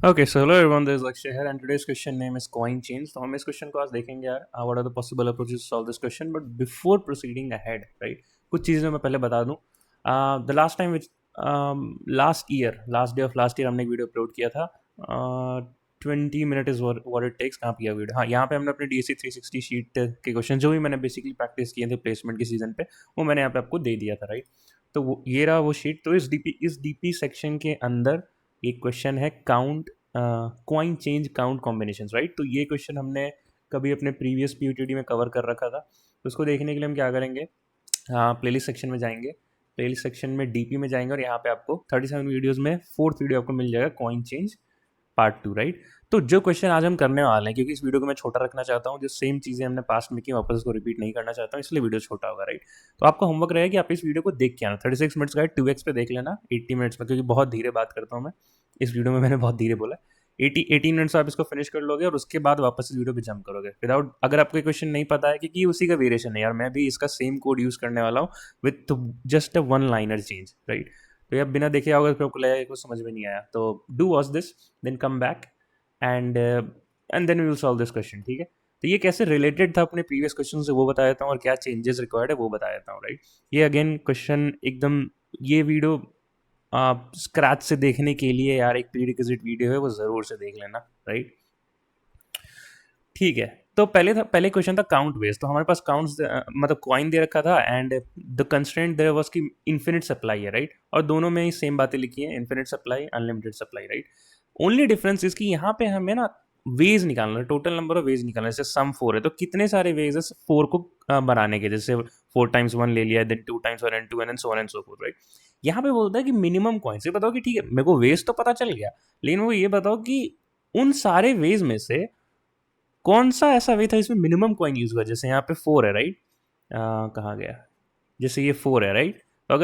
Okay, so hello everyone, this is Akshay here and today's question name is coin change. तो हम इस question को आज देखेंगे यार, what are the possible approaches to solve this question, but before proceeding ahead, right, कुछ चीज़ें मैं पहले बता दूँ. The last time which last day of last year हमने एक वीडियो अपलोड किया था. 20 minute is what it takes. कहाँ पे किया वीडियो? हाँ, यहाँ पे हमने अपने DSC 360 शीट के क्वेश्चन जो भी मैंने बेसिकली प्रैक्टिस किए थे प्लेसमेंट के सीजन पे, वो मैंने यहाँ पे आपको दे दिया था, राइट. तो ये रहा वो शीट. तो इस डीपी सेक्शन के अंदर एक क्वेश्चन है count coin change count combinations, right. तो ये क्वेश्चन हमने कभी अपने प्रीवियस PUTD में कवर कर रखा था. तो उसको देखने के लिए हम क्या करेंगे, प्लेलिस्ट सेक्शन में जाएंगे. प्लेलिस्ट सेक्शन में DP में जाएंगे और यहाँ पे आपको 37 वीडियोज़ में 4th वीडियो आपको मिल जाएगा कॉइन चेंज पार्ट 2, राइट. तो जो क्वेश्चन आज हम करने वाले हैं, क्योंकि इस वीडियो को मैं छोटा रखना चाहता हूँ, जो सेम चीज़ें हमने पास्ट में की वापस उसको रिपीट नहीं करना चाहता हूँ, इसलिए वीडियो छोटा होगा, राइट. तो आपका होमवर्क रहेगा कि आप इस वीडियो को देख के आना. 36 मिनट्स का है, 2x पे देख लेना 80 मिनट्स में, क्योंकि बहुत धीरे बात करता हूँ मैं. इस वीडियो में मैंने बहुत धीरे बोला. 18 मिनट्स आप इसको फिनिश कर लोगे और उसके बाद वापस इस वीडियो पे जंप करोगे विदाउट, अगर आपको क्वेश्चन नहीं पता है, क्योंकि उसी का वेरिएशन है यार, मैं भी इसका सेम कोड यूज़ करने वाला हूँ with just a one liner change, right. तो ये बिना देखे आओगे फिर आपको लगेगा कुछ समझ में नहीं आया. तो do watch this, then come back and then we will solve this question, ठीक है. तो ये कैसे रिलेटेड था अपने प्रीवियस क्वेश्चन से वो बता देता हूँ, और क्या चेंजेस रिक्वायर्ड है वो बता देता हूँ, राइट. ये अगेन क्वेश्चन एकदम, ये वीडियो आप स्क्रैच से देखने के लिए यार एक प्रीरिक्विजिट वीडियो है, वो ज़रूर से देख लेना, राइट. ठीक है. तो पहले क्वेश्चन था काउंट बेस. तो हमारे पास काउंट्स मतलब कॉइन दे रखा था and the constraint there was कि इन्फिनिट सप्लाई है, राइट. और दोनों में ही सेम बातें लिखी हैं, infinite supply, unlimited supply, right. Only difference इसकी यहाँ पे हमें ना वेज निकालना है, टोटल नंबर ऑफ वेज निकालना है. जैसे सम 4 है तो कितने सारे वेज है 4 को बनाने के, जैसे 4 टाइम्स 1 ले लिया, then 2 times 1 and 2 and so on and so forth, right. यहाँ पे बोलता है कि मिनिमम कॉइन्स. ये बताओ कि ठीक है मेरे को वेज तो पता चल गया, लेकिन वो ये बताओ कि उन सारे वेज में से कौन सा ऐसा वे था इसमें मिनिमम कॉइन यूज हुआ. जैसे यहाँ पे 4 है, राइट. कहाँ गया, जैसे ये 4 है, राइट. तो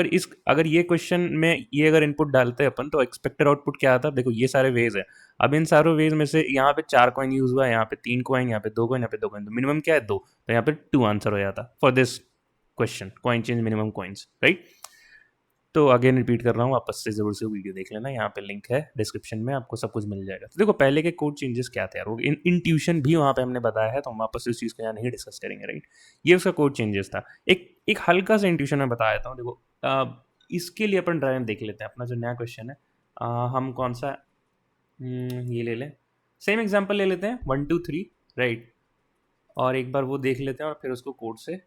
अगर ये क्वेश्चन में ये अगर इनपुट डालते हैं अपन, तो एक्सपेक्टेड आउटपुट क्या आता है. देखो ये सारे वेज है. अब इन सारे वेज में से यहाँ पे 4 कॉइन यूज हुआ है, यहाँ पे 3 कॉइन, यहाँ पे 2 कॉइन, यहाँ पे 2 कॉइन. तो मिनिमम क्या है 2. तो यहाँ पे 2 आंसर हो जाता for this question, coin change minimum coins, right. तो अगेन रिपीट कर रहा हूँ, वापस से जरूर से वीडियो देख लेना, यहाँ पे लिंक है डिस्क्रिप्शन में, आपको सब कुछ मिल जाएगा. तो देखो पहले के कोड चेंजेस क्या थे यार, वो इन ट्यूशन भी वहाँ पे हमने बताया है, तो हम वापस इस चीज़ को यहाँ नहीं डिस्कस करेंगे, राइट. ये उसका कोड चेंजेस था. एक एक हल्का सा इंट्यूशन में बता देता हूँ. देखो इसके लिए अपन ड्राइव देख लेते हैं. अपना जो नया क्वेश्चन है, हम कौन सा ये ले लें, सेम एग्जाम्पल ले लेते हैं 1 2 3, राइट. और एक बार वो देख लेते हैं और फिर उसको कोड से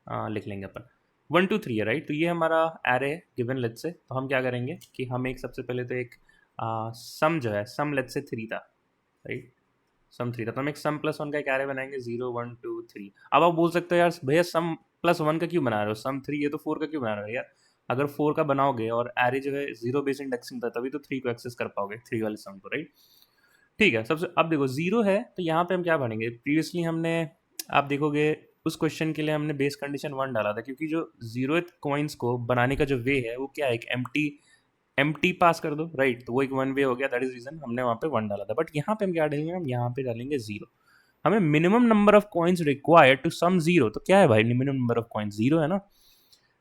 लिख लेंगे अपन. 1 2 3 है, राइट. तो ये हमारा एरे गिवन लेट्स से. तो हम क्या करेंगे कि हम एक सबसे पहले तो एक सम जो है, सम लेट्स से 3 था, राइट. सम 3 था, तो हम एक सम प्लस 1 का एक एरे बनाएंगे 0 1 2 3. अब आप बोल सकते हो यार भैया सम प्लस 1 का क्यों बना रहे हो, सम 3 ये तो 4 का क्यों बना रहे हो यार. अगर 4 का बनाओगे और एरे जो है 0 बेस इंडेक्सिंग था, तभी तो 3 को एक्सेस कर पाओगे, 3 वाले सम को, राइट. ठीक है. सबसे अब देखो 0 है तो यहाँ पे हम क्या बनेंगे, प्रीवियसली हमने, आप देखोगे उस क्वेश्चन के लिए हमने बेस कंडीशन 1 डाला था, क्योंकि जो 0th कॉइन्स को बनाने का जो वे है वो क्या है, एक एम्प्टी पास कर दो, राइट. तो वो एक वन वे हो गया, दैट इज रीजन हमने वहाँ पे 1 डाला था. बट यहाँ पे हम क्या डालेंगे, हम यहाँ पे डालेंगे 0. हमें minimum number of coins required to sum 0. तो क्या है भाई, मिनिमम नंबर ऑफ कॉइन्स 0 है ना.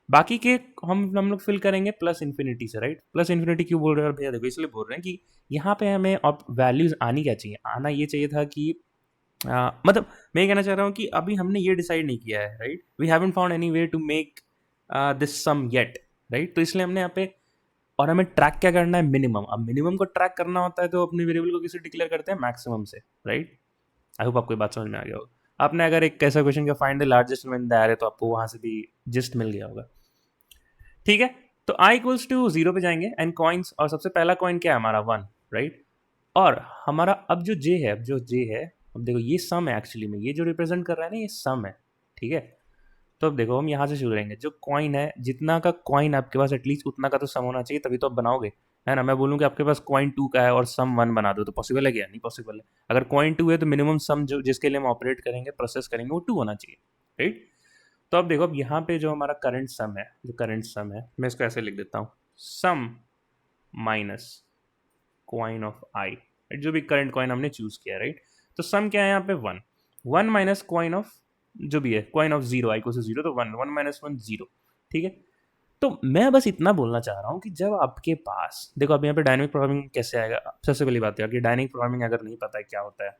बाकी के हम लोग फिल करेंगे प्लस इन्फिनिटी से, राइट. प्लस इन्फिनिटी क्यों बोल रहे हैं भैया, देखो इसलिए बोल रहे हैं कि यहाँ पे हमें अब वैल्यूज आनी क्या चाहिए, आना ये चाहिए था कि मतलब मैं ये कहना चाह रहा हूँ कि अभी हमने ये डिसाइड नहीं किया है, right. We haven't found any way to make this sum yet, right. तो इसलिए हमने यहाँ पे, और हमें ट्रैक क्या करना है, मिनिमम. अब मिनिमम को ट्रैक करना होता है तो अपने वेरिएबल को किसे डिक्लेयर करते हैं, मैक्सिमम से, राइट. आई होप आपको ये बात समझ में आ गया होगा. आपने अगर एक कैसा क्वेश्चन का find the largest in the array, तो आपको वहां से भी जिस्ट मिल गया होगा, ठीक है. तो i इक्वल्स टू 0 पे जाएंगे एंड कॉइन्स, और सबसे पहला कॉइन क्या है हमारा 1, राइट. और हमारा अब जो j है, अब जो j है, अब देखो ये सम है एक्चुअली में, ये जो रिप्रेजेंट कर रहा है ना ये सम है, ठीक है. तो अब देखो हम यहाँ से शुरू करेंगे, जो कॉइन है जितना का कॉइन आपके पास एटलीस्ट उतना का तो सम होना चाहिए, तभी तो आप बनाओगे, है ना. मैं बोलूँ कि आपके पास कॉइन 2 का है और सम 1 बना दो, तो पॉसिबल है क्या, नहीं पॉसिबल है. अगर कॉइन 2 है तो मिनिमम सम जो जिसके लिए हम ऑपरेट करेंगे, प्रोसेस करेंगे, वो 2 होना चाहिए, राइट. तो अब देखो, अब यहाँ पे जो हमारा करंट सम है, जो करंट सम है, मैं इसको ऐसे लिख देता हूँ, सम माइनस कॉइन ऑफ आई, जो भी करंट कॉइन हमने चूज किया, राइट. तो सम क्या है यहाँ पे 1, 1 माइनस कॉइन ऑफ जो भी है, कॉइन ऑफ 0, आई को से 0, तो 1 1 माइनस 1 0, ठीक है. तो मैं बस इतना बोलना चाह रहा हूँ कि जब आपके पास देखो, अब यहाँ पे डायनेमिक प्रोग्रामिंग कैसे आएगा, सबसे पहली बात है कि डायनेमिक प्रोग्रामिंग अगर नहीं पता है क्या होता है,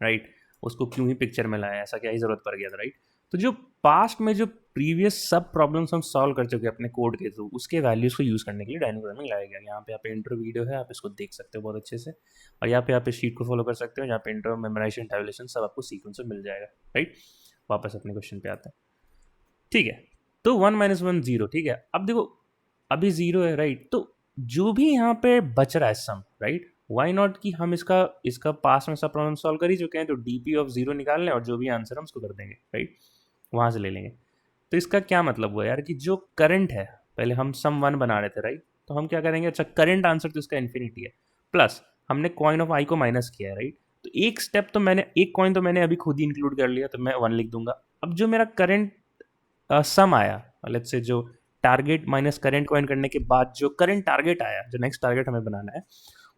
राइट, उसको क्यों ही पिक्चर में लाया, ऐसा क्या ही जरूरत पड़ गया था, राइट। तो जो पास्ट में जो प्रीवियस सब प्रॉब्लम्स हम सॉल्व कर चुके हैं अपने कोड के थ्रू, उसके वैल्यूज़ को यूज़ करने के लिए डायनेमिक प्रोग्रामिंग लाया गया। यहाँ पे आप इंट्रो वीडियो है, आप इसको देख सकते हो बहुत अच्छे से, और यहाँ पे आप इस शीट को फॉलो कर सकते हो, यहाँ पे इंट्रो, मेमोराइजेशन, टैबुलेशन सब आपको सीक्वेंस में मिल जाएगा, राइट। वापस अपने क्वेश्चन पे आते हैं, ठीक है। तो 1 - 1 0, ठीक है। अब देखो अभी 0 है, राइट, तो जो भी यहाँ पे बच रहा है सम, राइट, वाई नॉट कि हम इसका इसका पास में सब प्रॉब्लम सॉल्व कर ही चुके हैं, तो DP(0) निकाल लें और जो भी आंसर हम उसको कर देंगे, राइट, वहाँ से ले लेंगे। तो इसका क्या मतलब हुआ यार कि जो करंट है, पहले हम सम 1 बना रहे थे, राइट, तो हम क्या करेंगे, अच्छा करंट आंसर तो इसका इन्फिनिटी है, प्लस हमने कॉइन ऑफ आई को माइनस किया है, राइट। तो एक स्टेप तो मैंने, एक कॉइन तो मैंने अभी खुद ही इंक्लूड कर लिया, तो मैं 1 लिख दूंगा। अब जो मेरा करंट सम आया, लेट्स से जो टारगेट माइनस करंट कॉइन करने के बाद जो करंट टारगेट आया, जो नेक्स्ट टारगेट हमें बनाना है,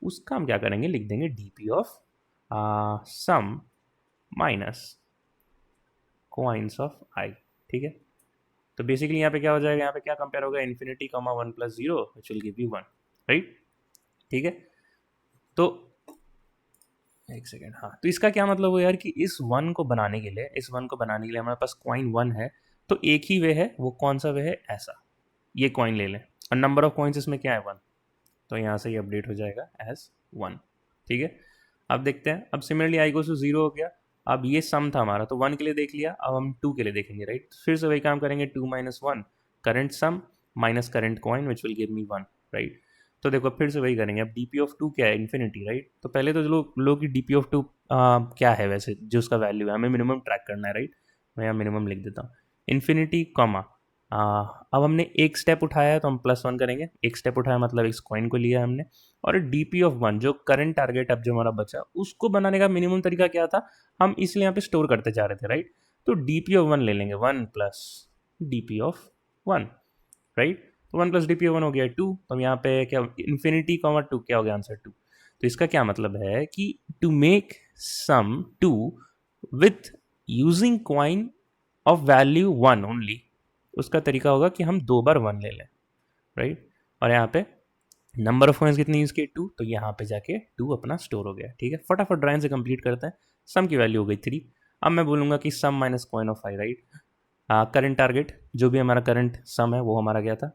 उसका हम क्या करेंगे, लिख देंगे DP of sum minus coins of i, ठीक है। तो बेसिकली यहाँ पे क्या हो जाएगा, यहाँ पे क्या कंपेयर होगा, infinity comma 1 + 0 which will give you 1, right, ठीक है। तो एक सेकेंड, हाँ, तो इसका क्या मतलब हो यार कि इस 1 को बनाने के लिए, इस 1 को बनाने के लिए हमारे पास कॉइन 1 है, तो एक ही वे है, वो कौन सा वे है, ऐसा, ये कॉइन ले लें, और नंबर ऑफ कॉइन्स इसमें क्या है, 1, तो यहाँ से ये अपडेट हो जाएगा एज 1, ठीक है। अब देखते हैं, अब सिमिलरली आई गोस टू 0 हो गया। अब ये सम था हमारा, तो 1 के लिए देख लिया, अब हम 2 के लिए देखेंगे, राइट। फिर से वही काम करेंगे, 2 - 1 current some minus current coin which will give me 1, right. तो देखो फिर से वही करेंगे, अब DP(2) क्या है, इन्फिनिटी, राइट। तो पहले तो लोग की DP(2) क्या है वैसे, जो उसका वैल्यू है, हमें मिनिमम ट्रैक करना है, राइट। मैं यहाँ मिनिमम लिख देता हूँ, इन्फिनिटी कॉमा, अब हमने एक स्टेप उठाया है तो हम +1 करेंगे, एक स्टेप उठाया मतलब इस कॉइन को लिया हमने, और DP(1) जो करंट टारगेट अब जो हमारा बचा, उसको बनाने का मिनिमम तरीका क्या था, हम इसलिए यहाँ पे स्टोर करते जा रहे थे, राइट। तो DP(1) ले लेंगे, 1 + DP(1), राइट। तो 1 + DP(1) हो गया 2, तो हम यहाँ पे क्या, इन्फिनिटी कॉमा 2 क्या हो गया, आंसर 2। तो इसका क्या मतलब है कि to make sum 2 with using coin of value 1 only, उसका तरीका होगा कि हम 2 बार 1 ले लें, राइट। और यहाँ पे नंबर ऑफ कॉइन्स कितनी यूज़ किए, 2, तो यहाँ पे जाके 2 अपना स्टोर हो गया, ठीक है। फटाफट ड्राइंग से कंप्लीट करते हैं। सम की वैल्यू हो गई 3। अब मैं बोलूँगा कि sum minus coin of i, right. Current target जो भी हमारा करंट सम है वो हमारा गया था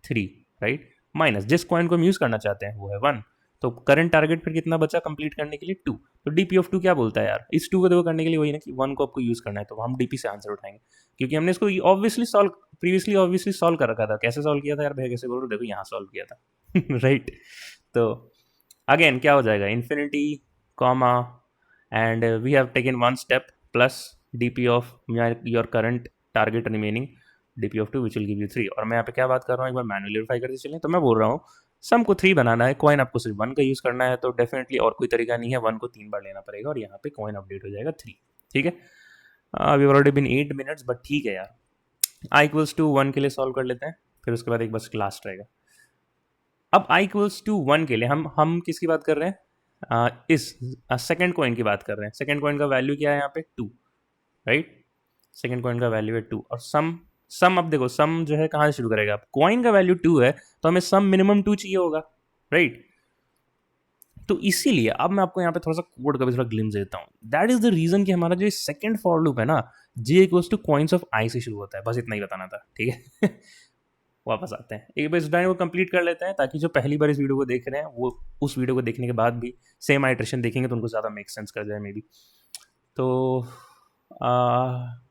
3, राइट, माइनस जिस कॉइन को हम यूज़ करना चाहते हैं वो है 1। तो करंट टारगेट फिर कितना बचा कंप्लीट करने के लिए, 2। तो DP(2) क्या बोलता है यार, इस 2 को देखो करने के लिए वही ना कि 1 को आपको यूज़ करना है, तो हम DP से आंसर उठाएंगे, क्योंकि हमने इसको प्रीवियसली सॉल्व कर रखा था। कैसे सॉल्व किया था यार, भैया कैसे बोल रहे हो, देखो यहाँ सॉल्व किया था राइट। तो अगेन क्या हो जाएगा, infinity comma, and we have taken 1 step plus DP of your current target remaining DP(2) which will give you 3। और मैं यहाँ पे क्या बात कर रहा हूँ, एक बार मैनुअली वेरीफाई करते चलें। तो मैं बोल रहा हूँ सम को 3 बनाना है, कॉइन आपको सिर्फ 1 का यूज़ करना है, तो डेफिनेटली और कोई तरीका नहीं है, 1 को 3 बार लेना पड़ेगा और यहाँ पे कॉइन अपडेट हो जाएगा 3, ठीक है। We already been 8 minutes, but ठीक है यार। i=1 के लिए सॉल्व कर लेते हैं, फिर उसके बाद एक बस लास्ट रहेगा। अब i=1 के लिए हम किसकी बात कर रहे हैं, इस सेकेंड कॉइन की बात कर रहे हैं। सेकेंड कॉइन का वैल्यू क्या है यहाँ पे, 2, राइट। सेकेंड कॉइन का वैल्यू है 2, और सम अब देखो, सम जो है कहाँ से शुरू करेगा, कॉइन का वैल्यू 2 है, तो हमें सम मिनिमम 2 चाहिए होगा, राइट। तो इसीलिए अब मैं आपको यहाँ पे थोड़ा सा कोड का भी थोड़ा ग्लिम्स देता हूँ। दैट इज द रीजन कि हमारा जो सेकंड फॉर लूप है ना, J = कॉइन्स ऑफ आई से शुरू होता है। बस इतना ही बताना था, ठीक है वापस आते हैं, एक बार इस ड्राइंग को कंप्लीट कर लेते हैं, ताकि जो पहली बार इस वीडियो को देख रहे हैं वो उस वीडियो को देखने के बाद भी सेम आइट्रेशन देखेंगे तो उनको ज़्यादा मेक सेंस कर जाए मे बी। तो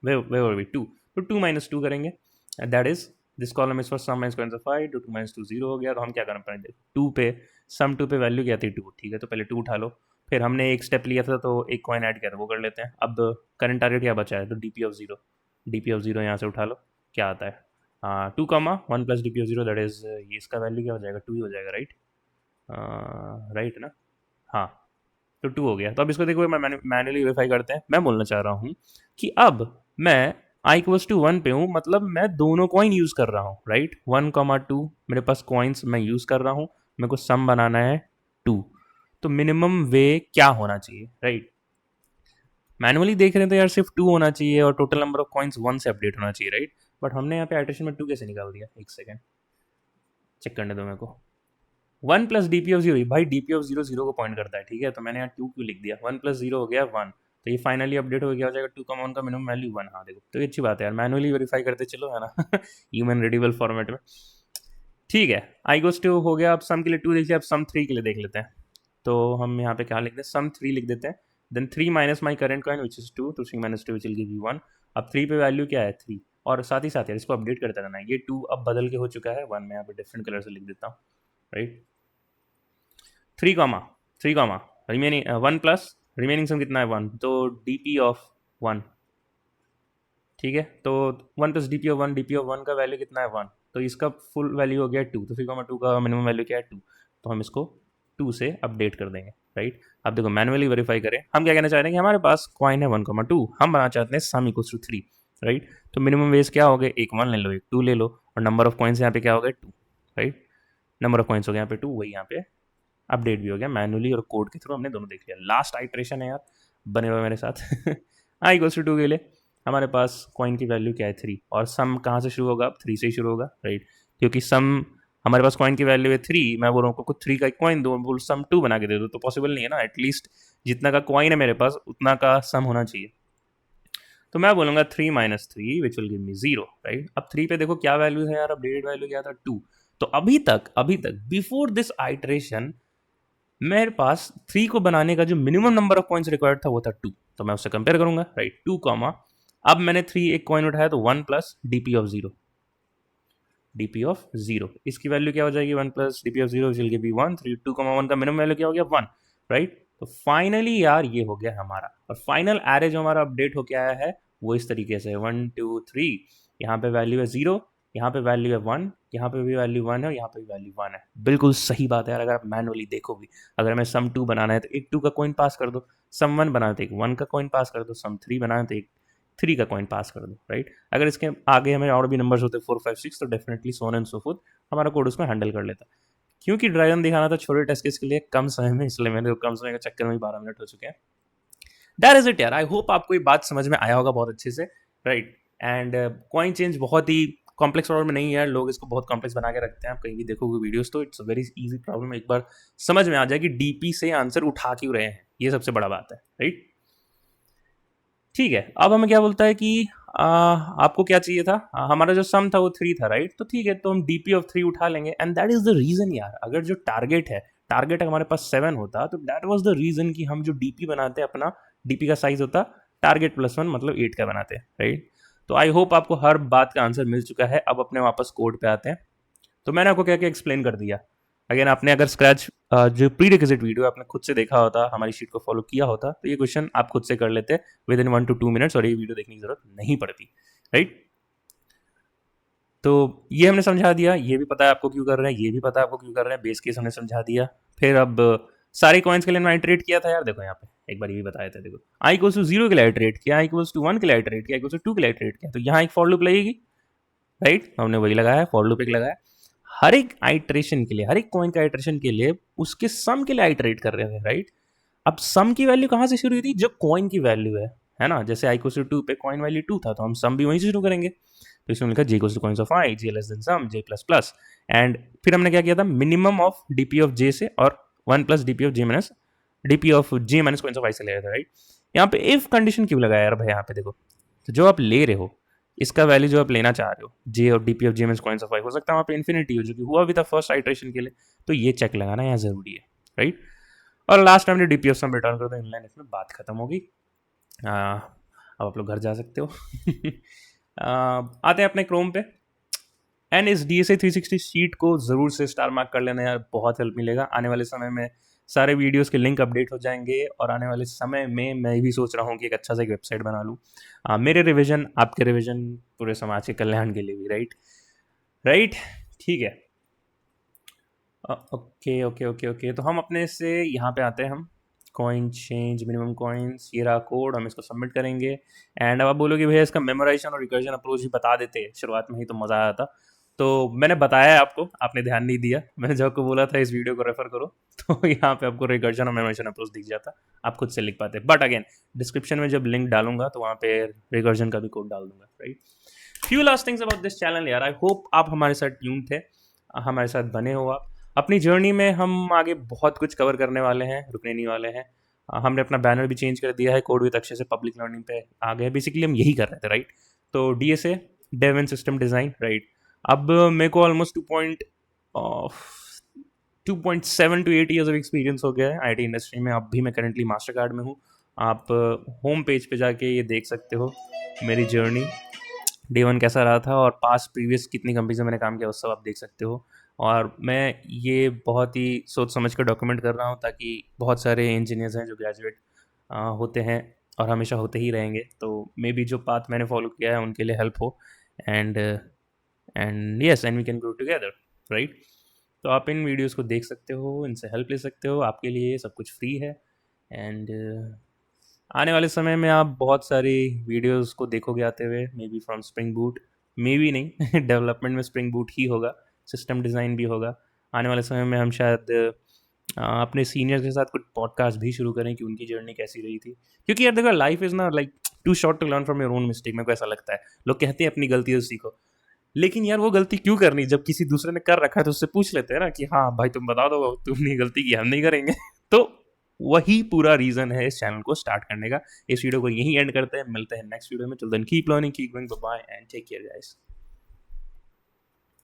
वे वर बी 2, तो 2 - 2 करेंगे, that is this column is for sum minus coins of i, 2 - 2 0 हो गया। तो हम क्या करना पड़ेंगे, 2 पे सम 2 पे वैल्यू क्या थी, 2, ठीक है। तो पहले 2 उठा लो, फिर हमने एक स्टेप लिया था तो एक कॉइन ऐड किया था, वो कर लेते हैं। अब करंट टारगेट क्या बचा है, तो DP(0) यहाँ से उठा लो, क्या आता है, 2, 1 + DP(0), दैट इज ये इसका वैल्यू क्या हो जाएगा, 2 ही हो जाएगा, राइट, राइट ना, हाँ। तो 2 हो गया। तो अब इसको देखो मैं मैनुअली वेरीफाई करते हैं। मैं बोलना चाह रहा हूँ कि अब मैं i=1 पे हूँ, मतलब मैं दोनों कॉइन यूज़ कर रहा हूँ, राइट। 1, 2 मेरे पास कॉइन्स मैं यूज़ कर रहा हूँ, मेरे को सम बनाना है 2। तो मिनिमम वे क्या होना चाहिए, राइट। मैनुअली देख रहे हैं तो यार सिर्फ 2 होना चाहिए और टोटल नंबर ऑफ कॉइन्स 1 से अपडेट होना चाहिए, राइट। बट हमने यहाँ पे आइट्रेशन में 2 कैसे निकाल दिया, एक सेकेंड चेक करने दो मेरे को। 1 plus D P of zero, भाई D P of zero zero को पॉइंट करता है, ठीक है, तो मैंने यहाँ 2 क्यों लिख दिया, 1 प्लस जीरो हो गया 1, तो ये फाइनली अपडेट हो गया, हो जाएगा 2 का वन का मिनिमम वैल्यू 1। हाँ देखो, तो ये अच्छी बात है यार, मैनुअली वेरीफाई करते चलो, है ना ह्यूमन रीडेबल फॉर्मेट में। ठीक है, आई गोस टू हो गया। अब सम के लिए 2 देख लिया, अब सम 3 के लिए देख लेते हैं। तो हम यहाँ पे क्या लिखते हैं, सम 3 लिख देते हैं, then 3 minus my current coin which is 2, तो 3 minus 2 which will give you 1। अब 3 पे वैल्यू क्या है 3, और साथ ही साथ यार इसको अपडेट करते रहना है, ये 2 अब बदल के हो चुका है 1, मैं यहाँ पे डिफरेंट कलर से लिख देता हूँ, राइट। 3 रिमेनिंग 1 प्लस रिमेनिंग सम कितना है 1, तो डी पी ऑफ 1, ठीक है, तो 1 plus D P of 1, D P of 1 का वैल्यू कितना है 1, तो इसका फुल वैल्यू हो गया 2, तो 3,2 का मिनिमम वैल्यू क्या है 2, तो हम इसको 2 से अपडेट कर देंगे, राइट। अब देखो मैनुअली वेरीफाई करें, हम क्या कहना चाह रहे हैं कि हमारे पास कॉइन है 1,2, हम बनाना चाहते हैं सम इक्वल्स टू 3, राइट। तो मिनिमम वेज क्या हो गए, एक 1 ले लो, एक 2 ले लो, और नंबर ऑफ कॉइन्स यहाँ पे क्या हो गए 2, राइट। नंबर ऑफ कॉइन्स हो गया यहाँ पे 2, वही यहाँ पे अपडेट भी हो गया मैनुअली और कोड के थ्रू, हमने दोनों देख लिया। लास्ट आइट्रेशन है यार, बने रहो मेरे साथ आई इक्वल्स टू 2 के लिए हमारे पास कॉइन की वैल्यू क्या है 3, और सम कहाँ से शुरू होगा, 3 से ही शुरू होगा, राइट, क्योंकि सम हमारे पास कॉइन की वैल्यू है 3, मैं बोल रहा हूँ कुछ 3 का कॉइन दो, बोल सम 2 बना के दे दो, तो पॉसिबल नहीं है ना, एटलीस्ट जितना का कॉइन है मेरे पास उतना का सम होना चाहिए। तो मैं बोलूँगा 3 minus 3 which will give me 0, right. अब 3 पे देखो क्या वैल्यू है यार, अपडेटेड वैल्यू क्या था 2, तो अभी तक बिफोर दिस आइट्रेशन मेरे पास 3 को बनाने का जो minimum number of points required था वो था 2, तो मैं उससे कंपेयर करूंगा, राइट। 2 कॉमा, अब मैंने 3 एक कॉइन उठाया तो 1 plus DP of 0, DP of 0 इसकी वैल्यू क्या हो जाएगी 1 plus DP of 0 will give 1, 3 2 comma 1 का मिनिमम वैल्यू क्या हो गया 1, राइट। तो फाइनली यार ये हो गया हमारा, और फाइनल एरे जो हमारा अपडेट होके आया है वो इस तरीके से 1 2 3, यहाँ पे वैल्यू है 0, यहाँ पे वैल्यू है 1, यहाँ पे भी वैल्यू 1 है, और यहाँ पे भी वैल्यू 1 है। बिल्कुल सही बात है यार, अगर आप मैनुअली देखो भी, अगर हमें सम 2 बनाना है तो एक 2 का कॉइन पास कर दो, सम 1 बनाना है तो एक 1 का कॉइन पास कर दो, सम 3 बनाना है तो एक 3 का कॉइन पास कर दो, राइट। अगर इसके आगे हमें और भी नंबर्स होते 4 5 6, तो definitely so on and so fourth हमारा कोड उसको हैंडल कर लेता। क्योंकि ड्राइवन दिखाना था छोटे टेस्ट केस के लिए कम समय में, इसलिए मैंने कम समय के चक्कर में 12 मिनट हो चुके हैं। दैट इज इट यार, आई होप आपको ये बात समझ में आया होगा बहुत अच्छे से, राइट। एंड कॉइन चेंज बहुत ही कॉम्प्लेक्स प्रॉब्लम नहीं है, लोग इसको बहुत कॉम्प्लेक्स बना के रखते हैं, आप कहीं भी देखोगे वीडियोस तो इट्स वेरी इजी प्रॉब्लम, एक बार समझ में आ जाए कि डीपी से आंसर उठा क्यों रहे हैं, ये सबसे बड़ा बात है, राइट। ठीक है, अब हमें क्या बोलता है कि आपको क्या चाहिए था, हमारा जो सम था वो 3 था, राइट। तो ठीक है, तो हम डीपी ऑफ 3 उठा लेंगे, and that is the reason यार, अगर जो टारगेट है, टारगेट हमारे पास 7 होता तो दैट वाज द रीजन कि हम जो डीपी बनाते हैं अपना डीपी का साइज होता टारगेट प्लस 1 मतलब 8 का बनाते हैं, राइट। तो आई होप आपको हर बात का आंसर मिल चुका है। अब अपने वापस कोड पे आते हैं। तो मैंने आपको क्या क्या एक्सप्लेन कर दिया। अगेन आपने अगर स्क्रैच जो प्री रिक्विजिट वीडियो आपने खुद से देखा होता, हमारी शीट को फॉलो किया होता, तो ये क्वेश्चन आप खुद से कर लेते विद इन 1 to 2 मिनट्स, और ये वीडियो देखने की जरूरत नहीं पड़ती, राइट। तो ये हमने समझा दिया, ये भी पता है आपको क्यों कर रहे हैं, ये भी पता है आपको क्यों कर रहे हैं, बेस केस हमने समझा दिया। फिर अब सारे कॉइन्स के लिए मैंने आइटरेट किया था यार, देखो यहाँ पे एक बार ये भी बताया था, देखो आई इक्वल्स टू 0 के लिए आइटरेट किया, आई इक्वल्स टू 1 के लिए आइटरेट किया, आई इक्वल्स टू 2 के लिए आइटरेट किया, तो यहाँ एक फॉर लूप लगेगी, राइट। हमने वही लगाया, फॉर लूप एक लगाया, हर एक आइटरेशन के लिए, हर एक कॉइन का आइटरेशन के लिए उसके सम के लिए आइटरेट कर रहे थे, राइट। अब सम की वैल्यू कहाँ से शुरू हुई थी, जो कॉइन की वैल्यू है ना, जैसे आई इक्वल्स टू 2 पे कॉइन वैल्यू 2 था, तो हम सम भी वहीं से शुरू करेंगे। तो इसमें लिखा j equals to coins of i, j less than sum, j plus plus, and फिर हमने क्या किया था, minimum of DP of j से और 1 plus DP of j minus DP of j minus coins of i से ले रहे थे, राइट। यहाँ पे इफ कंडीशन क्यों लगाया यार भाई, यहाँ पे देखो, तो जो आप ले रहे हो इसका वैल्यू जो आप लेना चाह रहे हो, जे और DP of j minus coins of i, हो सकता है वहाँ पे इन्फिनिटी हो, जो कि हुआ भी था फर्स्ट आइटरेशन के लिए, तो ये चेक लगाना यहाँ जरूरी है, राइट। और लास्ट टाइम ने डीपी ऑफ सम रिटर्न कर दो, इनलाइन इसमें बात खत्म होगी। अब आप लोग घर जा सकते हो आते हैं अपने क्रोम पे, एंड इस DSA 360 शीट को ज़रूर से स्टार मार्क कर लेना यार, बहुत हेल्प मिलेगा। आने वाले समय में सारे वीडियोस के लिंक अपडेट हो जाएंगे, और आने वाले समय में मैं भी सोच रहा हूँ कि एक अच्छा सा एक वेबसाइट बना लूँ, मेरे रिवीजन, आपके रिवीजन, पूरे समाज के कल्याण के लिए भी, राइट राइट। ठीक है, ओके ओके ओके ओके, तो हम अपने से यहाँ पे आते हैं, हम कॉइन चेंज मिनिमम कॉइन्स, ये रहा कोड, हम इसको सबमिट करेंगे। एंड अब आप बोलोगे भैया इसका मेमोराइजेशन और रिकर्जन अप्रोच ही बता देते, शुरुआत में ही तो मज़ा आया था। तो मैंने बताया है आपको, आपने ध्यान नहीं दिया, मैंने जब आपको बोला था इस वीडियो को रेफर करो, तो यहाँ पे आपको रिकर्जन और मेमोराइजेशन अप्रोच दिख जाता, आप खुद से लिख पाते। बट अगेन डिस्क्रिप्शन में जब लिंक डालूंगा तो वहाँ पे रिकर्जन का भी कोड डाल दूंगा, right. Few last things about this channel यार, आई होप आप हमारे साथ ट्यून थे, हमारे साथ बने हो आप। अपनी जर्नी में हम आगे बहुत कुछ कवर करने वाले हैं, रुकने नहीं वाले हैं। हमने अपना बैनर भी चेंज कर दिया है, कोड विद अक्षय से पब्लिक लर्निंग पे आ गए। बेसिकली हम यही कर रहे थे, राइट। तो DSA, dev and system design, right. अब मेरे को almost 2.7 to 8 years of experience हो गया है IT इंडस्ट्री में। अब भी मैं करेंटली मास्टर कार्ड में हूँ। आप होम पेज पे जाके ये देख सकते हो मेरी जर्नी, डे वन कैसा रहा था, और पास्ट प्रीवियस कितनी कंपनी से मैंने काम किया, वो सब आप देख सकते हो। और मैं ये बहुत ही सोच समझ कर डॉक्यूमेंट कर रहा हूँ, ताकि बहुत सारे इंजीनियर्स हैं जो ग्रेजुएट होते हैं और हमेशा होते ही रहेंगे, तो मे बी जो पाथ मैंने फॉलो किया है उनके लिए हेल्प हो। And yes, and we can grow together, right. तो आप इन वीडियोस को देख सकते हो, इनसे हेल्प ले सकते हो, आपके लिए सब कुछ फ्री है। एंड आने वाले समय में आप बहुत सारी वीडियोस को देखोगे आते हुए, may be from spring boot, may be नहीं डेवलपमेंट में स्प्रिंग बूट ही होगा, सिस्टम डिज़ाइन भी होगा। आने वाले समय में हम शायद अपने सीनियर्स के साथ कुछ पॉडकास्ट भी शुरू करें कि उनकी जर्नी कैसी रही थी। क्योंकि यार देखो, लाइफ इज़ ना like too short to learn from your own mistake. मेरे को ऐसा लगता है, लोग कहते हैं अपनी गलती से सीखो, लेकिन यार वो गलती क्यों करनी, जब किसी दूसरे ने कर रखा है तो उससे पूछ लेते हैं ना कि हाँ भाई तुम बता दो, तुमने गलती की, हम नहीं करेंगे तो वही पूरा रीजन है इस चैनल को स्टार्ट करने का। इस वीडियो को यहीं एंड करते हैं, मिलते हैं नेक्स्ट वीडियो में। Till then keep learning, keep going, bye bye and take care guys.